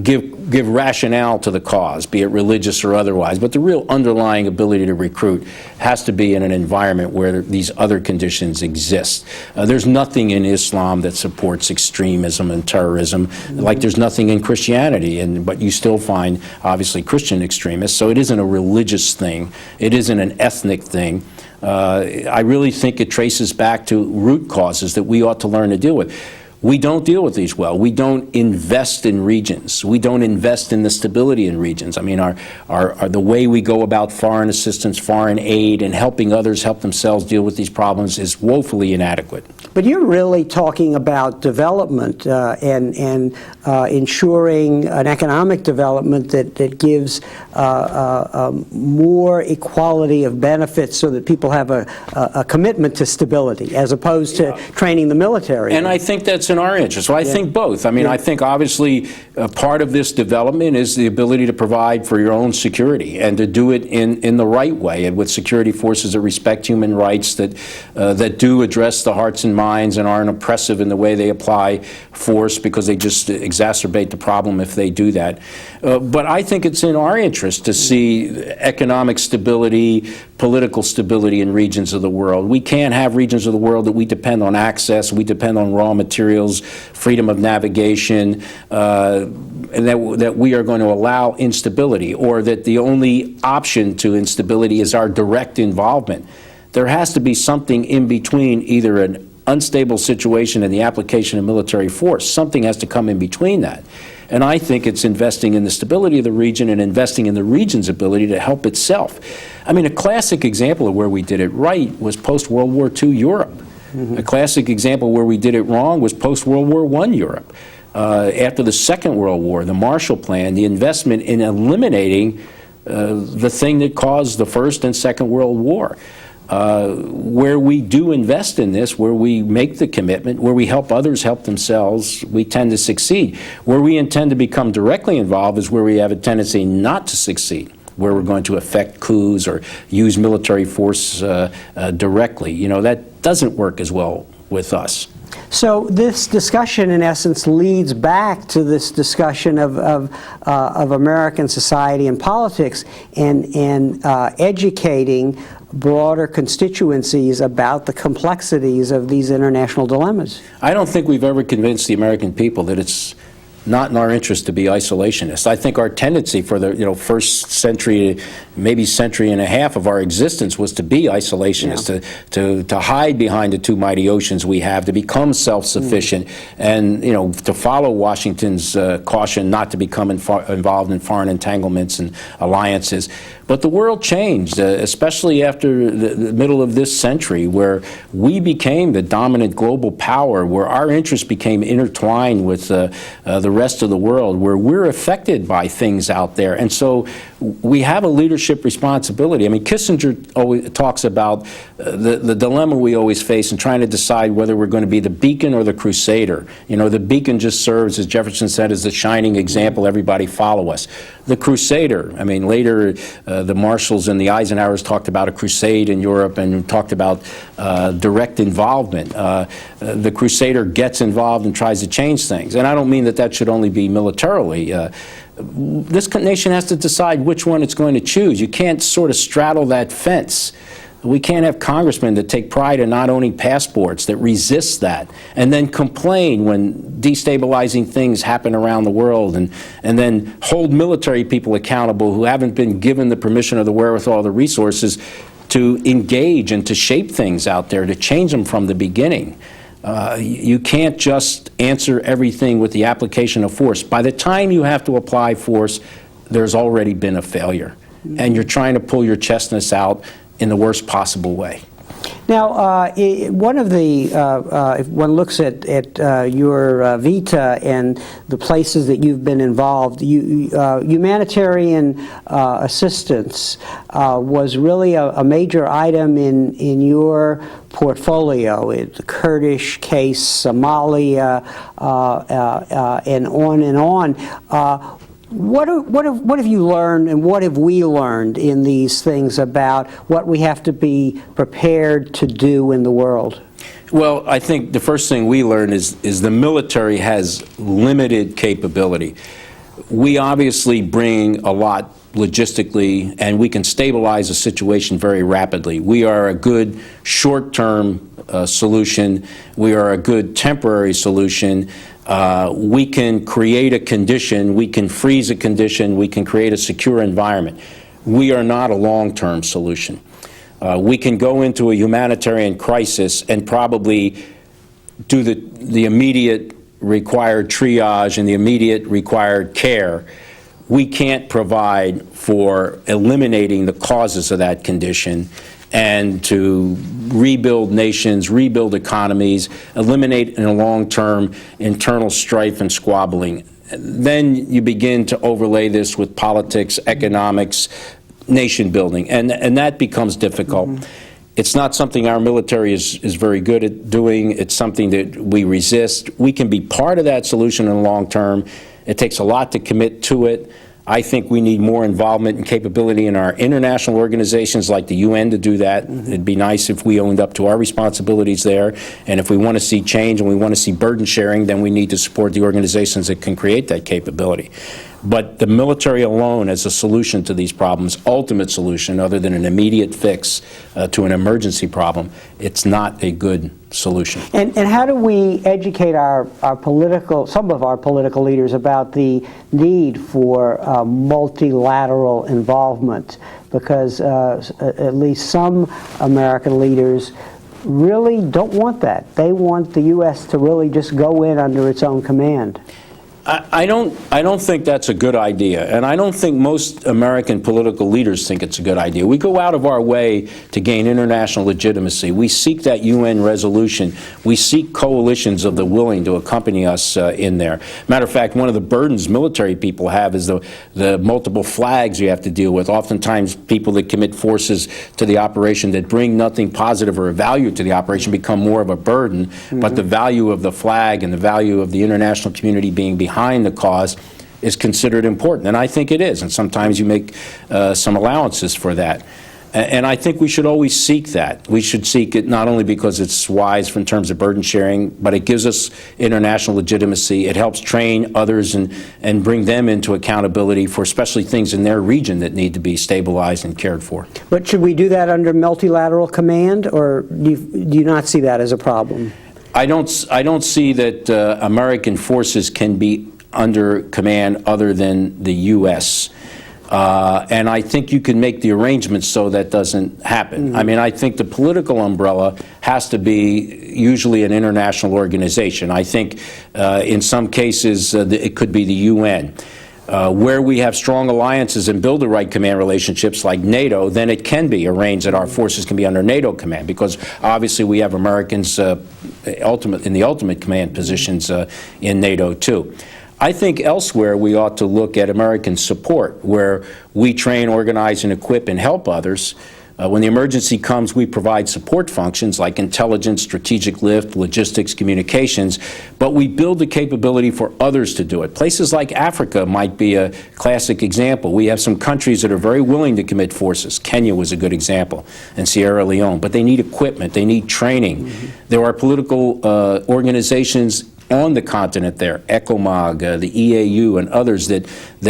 B: give rationale to the cause, be it religious or otherwise. But the real underlying ability to recruit has to be in an environment where these other conditions exist. There's nothing in Islam that supports extremism and terrorism, like there's nothing in Christianity, but you still find, obviously, Christian extremists. So it isn't a religious thing. It isn't an ethnic thing. I really think it traces back to root causes that we ought to learn to deal with. We don't deal with these well. We don't invest in regions. We don't invest in the stability in regions. I mean, the way we go about foreign assistance, foreign aid, and helping others help themselves deal with these problems is woefully inadequate.
A: But you're really talking about development and ensuring an economic development that gives more equality of benefits so that people have a commitment to stability as opposed to training the military.
B: And I think that's in our interest. So I think both. I mean, I think obviously part of this development is the ability to provide for your own security and to do it in the right way and with security forces that respect human rights, that do address the hearts and minds and aren't oppressive in the way they apply force, because they just exacerbate the problem if they do that. But I think it's in our interest to see economic stability, political stability in regions of the world. We can't have regions of the world that we depend on access, we depend on raw materials, freedom of navigation, and that we are going to allow instability, or that the only option to instability is our direct involvement. There has to be something in between, either an unstable situation and the application of military force. Something has to come in between that. And I think it's investing in the stability of the region and investing in the region's ability to help itself. I mean, a classic example of where we did it right was post-World War II Europe. A classic example where we did it wrong was post-World War I Europe. After the Second World War, the Marshall Plan, the investment in eliminating the thing that caused the First and Second World War. Where we do invest in this, where we make the commitment, where we help others help themselves, we tend to succeed. Where we intend to become directly involved is where we have a tendency not to succeed, where we're going to effect coups or use military force directly. You know, that doesn't work as well with us.
A: So this discussion, in essence, leads back to this discussion of American society and politics, and educating broader constituencies about the complexities of these international dilemmas.
B: I don't think we've ever convinced the American people that it's not in our interest to be isolationist. I think our tendency for the first century, maybe century and a half of our existence was to be isolationist, to hide behind the two mighty oceans we have, to become self-sufficient, and to follow Washington's caution not to become involved in foreign entanglements and alliances. But the world changed, especially after the middle of this century, where we became the dominant global power, where our interests became intertwined with the rest of the world, where we're affected by things out there. And so we have a leadership responsibility. I mean, Kissinger always talks about the dilemma we always face in trying to decide whether we're going to be the beacon or the crusader. You know, the beacon just serves, as Jefferson said, as the shining example, everybody follow us. The crusader, I mean, later the Marshalls and the Eisenhowers talked about a crusade in Europe and talked about direct involvement. The crusader gets involved and tries to change things. And I don't mean that that should only be militarily. This nation has to decide which one it's going to choose. You can't sort of straddle that fence. We can't have congressmen that take pride in not owning passports, that resist that, and then complain when destabilizing things happen around the world, and then hold military people accountable who haven't been given the permission or the wherewithal or the resources to engage and to shape things out there, to change them from the beginning. You can't just answer everything with the application of force. By the time you have to apply force, there's already been a failure, and you're trying to pull your chestnuts out in the worst possible way.
A: Now, one of the, if one looks at your vita and the places that you've been involved, humanitarian assistance was really a major item in your portfolio. The Kurdish case, Somalia, and on and on. What have you learned, and what have we learned in these things about what we have to be prepared to do in the world?
B: Well, I think the first thing we learned is the military has limited capability. We obviously bring a lot logistically, and we can stabilize a situation very rapidly. We are a good short-term solution. We are a good temporary solution. We can create a condition, we can freeze a condition, we can create a secure environment. We are not a long-term solution. We can go into a humanitarian crisis and probably do the immediate required triage and the immediate required care. We can't provide for eliminating the causes of that condition and to rebuild nations, rebuild economies, eliminate in the long term internal strife and squabbling. Then you begin to overlay this with politics, economics, nation building, and that becomes difficult. It's not something our military is very good at doing. It's something that we resist. We can be part of that solution in the long term. It takes a lot to commit to it. I think we need more involvement and capability in our international organizations like the UN to do that. It'd be nice if we owned up to our responsibilities there. And if we want to see change and we want to see burden sharing, then we need to support the organizations that can create that capability. But the military alone as a solution to these problems, ultimate solution other than an immediate fix to an emergency problem, it's not a good solution.
A: And how do we educate some of our political leaders about the need for multilateral involvement? Because at least some American leaders really don't want that. They want the U.S. to really just go in under its own command.
B: I don't think that's a good idea, and I don't think most American political leaders think it's a good idea. We go out of our way to gain international legitimacy. We seek that UN resolution. We seek coalitions of the willing to accompany us in there. Matter of fact, one of the burdens military people have is the multiple flags you have to deal with. Oftentimes, people that commit forces to the operation that bring nothing positive or value to the operation become more of a burden, but the value of the flag and the value of the international community being behind the cause is considered important, and I think it is, and sometimes you make some allowances for that. And I think we should always seek that. We should seek it not only because it's wise in terms of burden sharing, but it gives us international legitimacy. It helps train others and bring them into accountability for especially things in their region that need to be stabilized and cared for.
A: But should we do that under multilateral command, or do you not see that as a problem?
B: I don't see that American forces can be under command other than the U.S. And I think you can make the arrangements so that doesn't happen. I mean, I think the political umbrella has to be usually an international organization. I think in some cases it could be the UN. Where we have strong alliances and build the right command relationships like NATO, then it can be arranged that our forces can be under NATO command, because obviously we have Americans in the ultimate command positions in NATO too. I think elsewhere we ought to look at American support, where we train, organize, and equip and help others. When the emergency comes, we provide support functions like intelligence, strategic lift, logistics, communications, but we build the capability for others to do it. Places like Africa might be a classic example. We have some countries that are very willing to commit forces. Kenya was a good example, and Sierra Leone, but they need equipment, they need training. There are political organizations on the continent there, ECOMOG, the EAU, and others that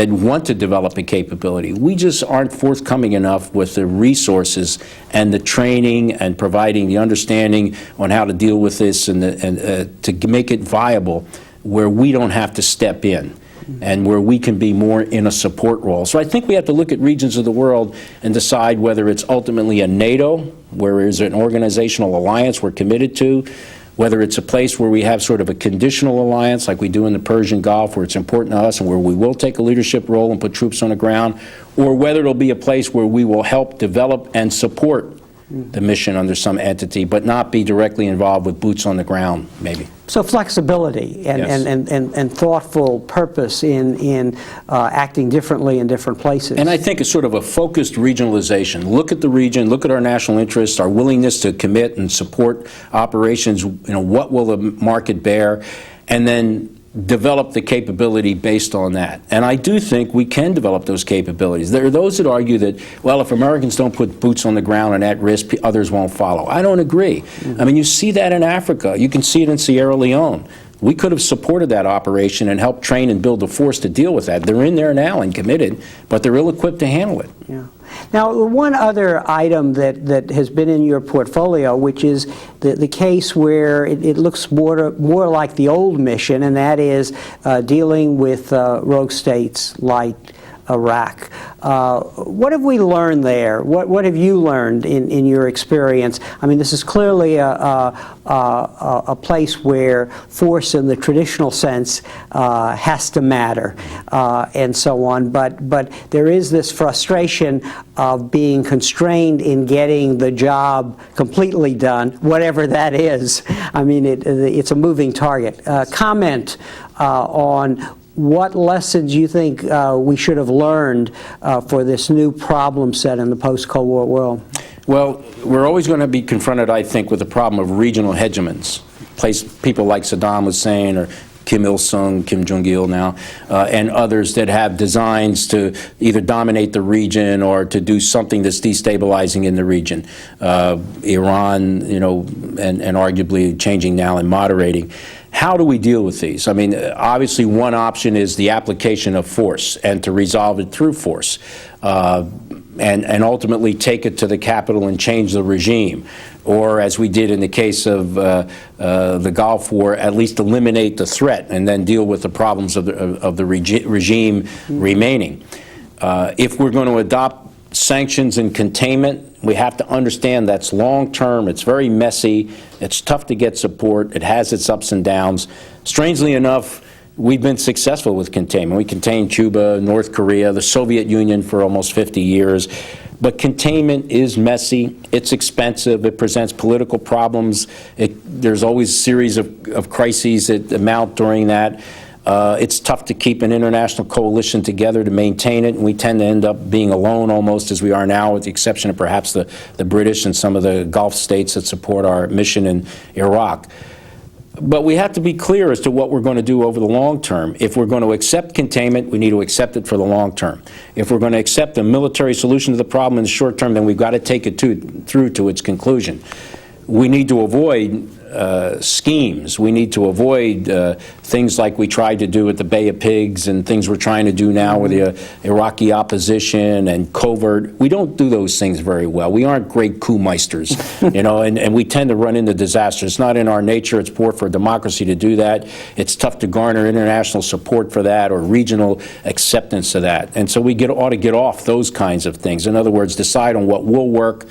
B: want to develop a capability. We just aren't forthcoming enough with the resources and the training and providing the understanding on how to deal with this and to make it viable where we don't have to step in and where we can be more in a support role. So I think we have to look at regions of the world and decide whether it's ultimately a NATO, where is an organizational alliance we're committed to, whether it's a place where we have sort of a conditional alliance like we do in the Persian Gulf, where it's important to us and where we will take a leadership role and put troops on the ground, or whether it'll be a place where we will help develop and support the mission under some entity, but not be directly involved with boots on the ground, maybe.
A: So flexibility and thoughtful purpose in acting differently in different places.
B: And I think it's sort of a focused regionalization. Look at the region, look at our national interests, our willingness to commit and support operations, what will the market bear, and then develop the capability based on that. And I do think we can develop those capabilities. There are those that argue that, well, if Americans don't put boots on the ground and at risk, others won't follow. I don't agree. I mean, you see that in Africa. You can see it in Sierra Leone. We could have supported that operation and helped train and build the force to deal with that. They're in there now and committed, but they're ill-equipped to handle it.
A: Yeah. Now, one other item that has been in your portfolio, which is the case where it looks more like the old mission, and that is dealing with rogue states like Iraq. What have we learned there? What have you learned in your experience? I mean, this is clearly a place where force in the traditional sense has to matter, and so on. But there is this frustration of being constrained in getting the job completely done, whatever that is. I mean, it's a moving target. Comment on what lessons you think we should have learned for this new problem set in the post-Cold War world?
B: Well, we're always going to be confronted, I think, with the problem of regional hegemons. People like Saddam Hussein or Kim Il-sung, Kim Jong-il now, and others that have designs to either dominate the region or to do something that's destabilizing in the region. Iran, and arguably changing now and moderating. How do we deal with these? I mean, obviously one option is the application of force and to resolve it through force. And ultimately take it to the Capitol and change the regime. Or, as we did in the case of the Gulf War, at least eliminate the threat and then deal with the problems of the regime remaining. If we're going to adopt sanctions and containment, we have to understand that's long-term, it's very messy, it's tough to get support, it has its ups and downs. Strangely enough, we've been successful with containment. We contained Cuba, North Korea, the Soviet Union for almost 50 years. But containment is messy, it's expensive, it presents political problems. There's always a series of crises that mount during that. It's tough to keep an international coalition together to maintain it, and we tend to end up being alone almost as we are now, with the exception of perhaps the British and some of the Gulf states that support our mission in Iraq. But we have to be clear as to what we're going to do over the long term. If we're going to accept containment, we need to accept it for the long term. If we're going to accept a military solution to the problem in the short term, then we've got to take it through to its conclusion. We need to avoid schemes. We need to avoid things like we tried to do with the Bay of Pigs and things we're trying to do now with the Iraqi opposition and covert. We don't do those things very well. We aren't great coup meisters, and we tend to run into disaster. It's not in our nature. It's poor for a democracy to do that. It's tough to garner international support for that or regional acceptance of that. And so we ought to get off those kinds of things. In other words, decide on what will work,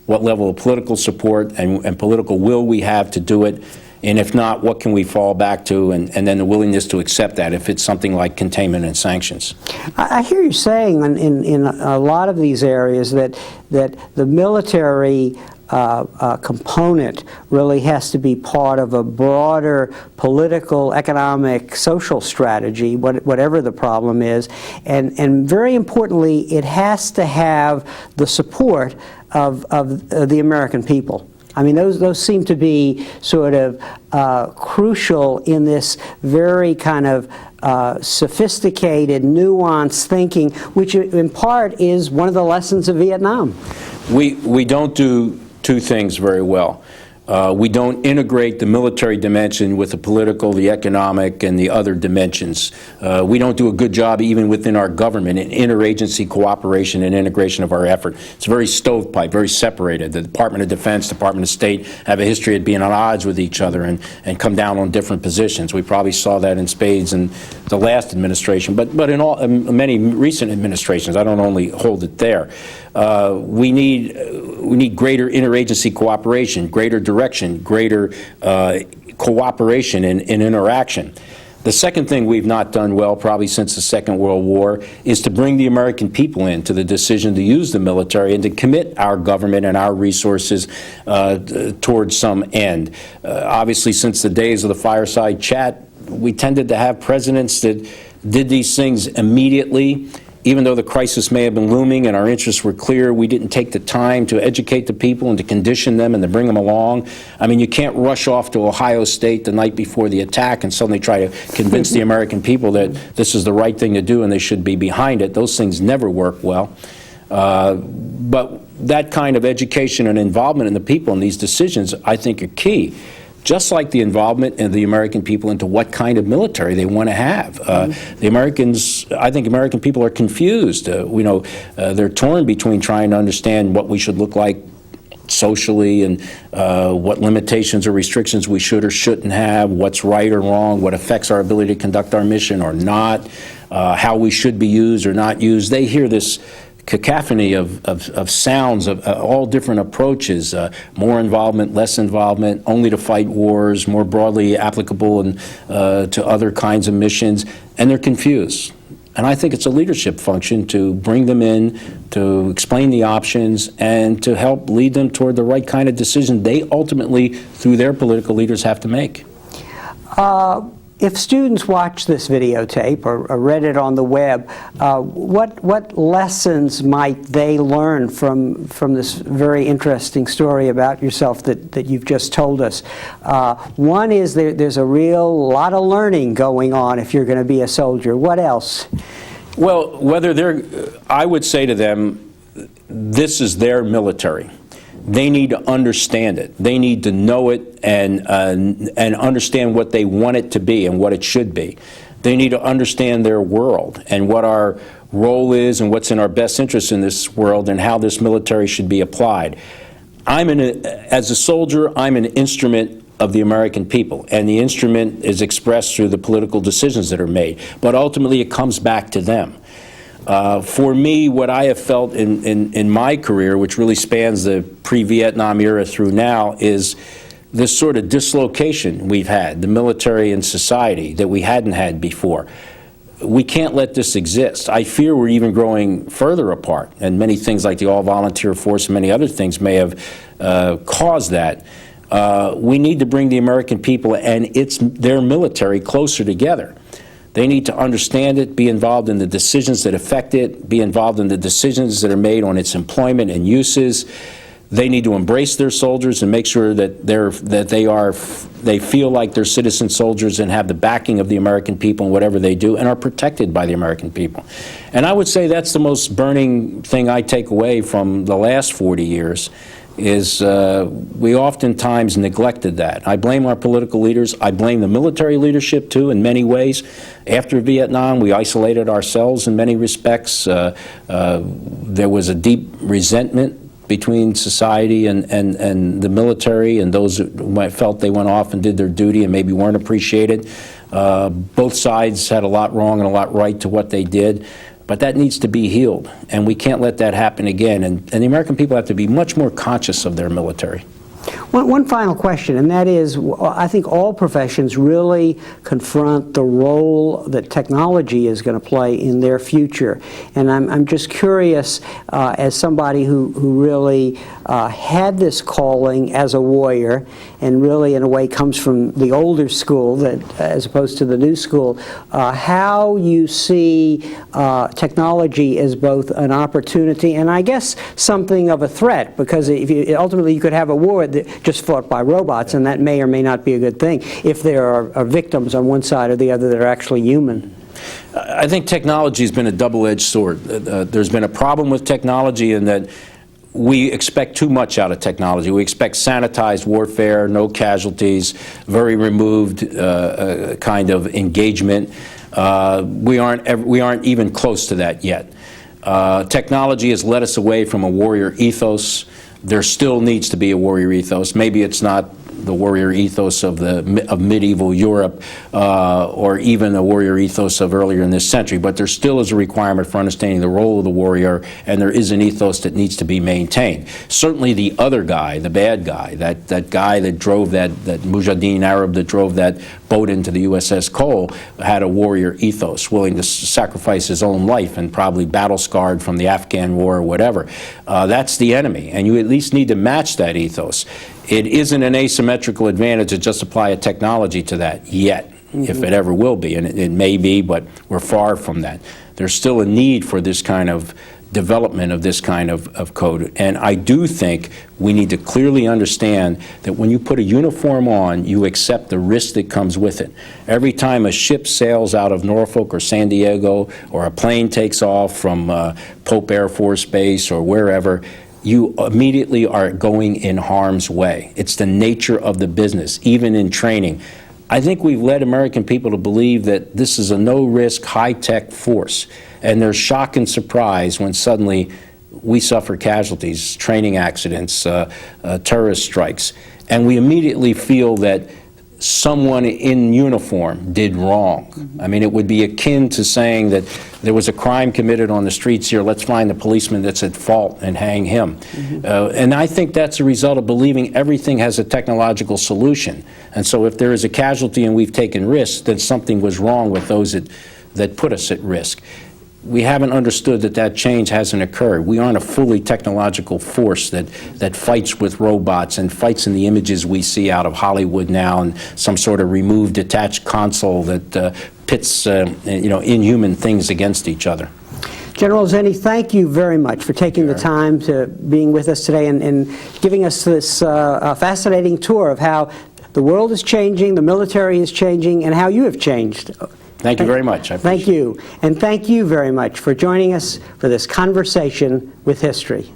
B: what level of political support and political will we have to do it, and if not, what can we fall back to, and then the willingness to accept that if it's something like containment and sanctions.
A: I hear you saying in a lot of these areas that the military component really has to be part of a broader political, economic, social strategy, whatever the problem is, and very importantly, it has to have the support of the American people. I mean, those seem to be sort of crucial in this very kind of sophisticated, nuanced thinking, which in part is one of the lessons of Vietnam.
B: We don't do two things very well. We don't integrate the military dimension with the political, the economic, and the other dimensions. We don't do a good job even within our government in interagency cooperation and integration of our effort. It's very stovepipe, very separated. The Department of Defense, Department of State have a history of being at odds with each other and come down on different positions. We probably saw that in spades in the last administration, but in many recent administrations. I don't only hold it there. We need greater interagency cooperation, greater direction, greater cooperation and interaction. The second thing we've not done well, probably since the Second World War, is to bring the American people into the decision to use the military and to commit our government and our resources towards some end. Obviously, since the days of the fireside chat, we tended to have presidents that did these things immediately. Even though the crisis may have been looming and our interests were clear, we didn't take the time to educate the people and to condition them and to bring them along. I mean, you can't rush off to Ohio State the night before the attack and suddenly try to convince the American people that this is the right thing to do and they should be behind it. Those things never work well. But that kind of education and involvement in the people in these decisions, I think, are key. Just like the involvement of the American people into what kind of military they want to have. The Americans, I think American people are confused. They're torn between trying to understand what we should look like socially and what limitations or restrictions we should or shouldn't have, what's right or wrong, what affects our ability to conduct our mission or not, how we should be used or not used. They hear this cacophony of sounds of all different approaches, more involvement, less involvement, only to fight wars, more broadly applicable and to other kinds of missions, and they're confused. And I think it's a leadership function to bring them in, to explain the options, and to help lead them toward the right kind of decision they ultimately, through their political leaders, have to make.
A: If students watch this videotape or read it on the web, what lessons might they learn from this very interesting story about yourself that you've just told us? One is there's a real lot of learning going on if you're going to be a soldier. What else?
B: Well, I would say to them, this is their military. They need to understand it. They need to know it and understand what they want it to be and what it should be. They need to understand their world and what our role is and what's in our best interest in this world and how this military should be applied. As a soldier, I'm an instrument of the American people, and the instrument is expressed through the political decisions that are made. But ultimately, it comes back to them. For me, what I have felt in my career, which really spans the pre-Vietnam era through now, is this sort of dislocation we've had, the military and society, that we hadn't had before. We can't let this exist. I fear we're even growing further apart, and many things like the all-volunteer force and many other things may have caused that. We need to bring the American people and their military closer together. They need to understand it, be involved in the decisions that affect it, be involved in the decisions that are made on its employment and uses. They need to embrace their soldiers and make sure that they feel like they're citizen soldiers and have the backing of the American people in whatever they do and are protected by the American people. And I would say that's the most burning thing I take away from the last 40 years. Is we oftentimes neglected that. I blame our political leaders. I blame the military leadership, too, in many ways. After Vietnam, we isolated ourselves in many respects. There was a deep resentment between society and the military and those who felt they went off and did their duty and maybe weren't appreciated. Both sides had a lot wrong and a lot right to what they did. But that needs to be healed, and we can't let that happen again. And the American people have to be much more conscious of their military.
A: One final question, and that is, I think all professions really confront the role that technology is going to play in their future. And I'm just curious, as somebody who really had this calling as a warrior, and really in a way comes from the older school that, as opposed to the new school, how you see technology as both an opportunity and I guess something of a threat, because ultimately you could have a war that just fought by robots, and that may or may not be a good thing if there are victims on one side or the other that are actually human.
B: I think technology has been a double-edged sword. There's been a problem with technology in that we expect too much out of technology. We expect sanitized warfare, no casualties, very removed kind of engagement. We aren't even close to that yet. Technology has led us away from a warrior ethos. There still needs to be a warrior ethos. Maybe it's not the warrior ethos of medieval Europe or even the warrior ethos of earlier in this century, but there still is a requirement for understanding the role of the warrior, and there is an ethos that needs to be maintained. Certainly the other guy, the bad guy, that guy that drove that Mujahideen Arab that drove that boat into the USS Cole, had a warrior ethos, willing to sacrifice his own life and probably battle-scarred from the Afghan war or whatever. That's the enemy, and you at least need to match that ethos. It isn't an asymmetrical advantage to just apply a technology to that yet, if it ever will be, and it may be, but we're far from that. There's still a need for this kind of development of this kind of code. And I do think we need to clearly understand that when you put a uniform on, you accept the risk that comes with it. Every time a ship sails out of Norfolk or San Diego, or a plane takes off from Pope Air Force Base or wherever, you immediately are going in harm's way. It's the nature of the business, even in training. I think we've led American people to believe that this is a no-risk, high-tech force, and there's shock and surprise when suddenly we suffer casualties, training accidents, terrorist strikes, and we immediately feel that someone in uniform did wrong. I mean, it would be akin to saying that there was a crime committed on the streets here, let's find the policeman that's at fault and hang him. And I think that's a result of believing everything has a technological solution. And so if there is a casualty and we've taken risks, then something was wrong with those that put us at risk. we haven't understood that that change hasn't occurred. We aren't a fully technological force that fights with robots and fights in the images we see out of Hollywood now and some sort of removed, detached console that pits inhuman things against each other.
A: General Zinni, thank you very much for taking the time to being with us today and giving us this fascinating tour of how the world is changing, the military is changing, and how you have changed.
B: Thank you very much.
A: Thank you. And thank you very much for joining us for this conversation with history.